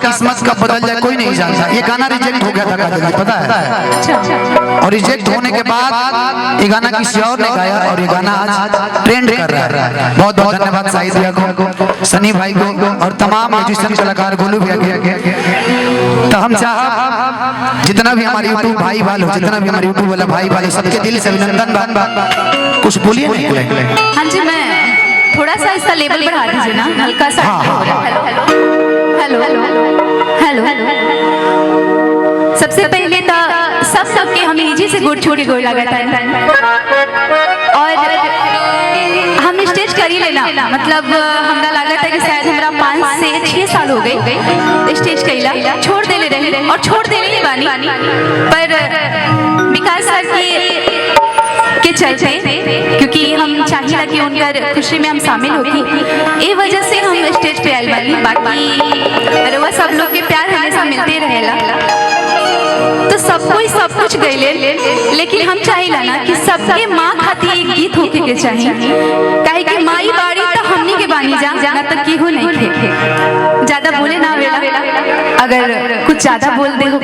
किस्मत कब बदल जाए कोई नहीं जानता। ये गाना रिजेक्ट हो गया था काजल जी, पता है? और रिजेक्ट होने के बाद ये गाना किसी और ने गाया और ये गाना आज ट्रेंड कर रहा है। बहुत बहुत धन्यवाद साहिद भैया को, सनी भाई को और तमाम म्यूजिशियन कलाकार गोलू भैया के। तो हम चाह जितना भी हमारे यूट्यूब भाई वालों, जितना भी हमारे यूट्यूब वाला भाई वालों, सबके दिल से अभिनंदन। कुछ बोलिए नहीं। हाँ जी, मैं थोड़ा सा इसका लेवल बढ़ा दीजिए ना, हल्का सा। Hello hello hello hello. सबसे पहले तो सबके हम निजी से गुड़ छू के गोड़ लगाता है और हम स्टेज कर ही लेना, मतलब हमरा लागत है कि शायद हमरा 5 से 6 साल हो गए स्टेज कैला। छोड़ देले रहे और छोड़ देले ही बानी, पर विकास सर के चलते, क्योंकि हम चाहिए कि उनकर खुशी में हम शामिल होगी, ये वजह से हम स्टेज पे आए बानी। बाकी रउआ सब लोग के प्यार हमेशा मिलते रहेला, तो सब कोई सब कुछ गईले, लेकिन हम चाहिए ना कि सबके माँ खातिर एक गीत होके के चाहिए, काहे कि माई बाड़ी तो हमनी के बानी जाना तक की हो नहीं खे। ज्यादा बोले ना वेला, अगर कुछ ज्यादा बोल दे हो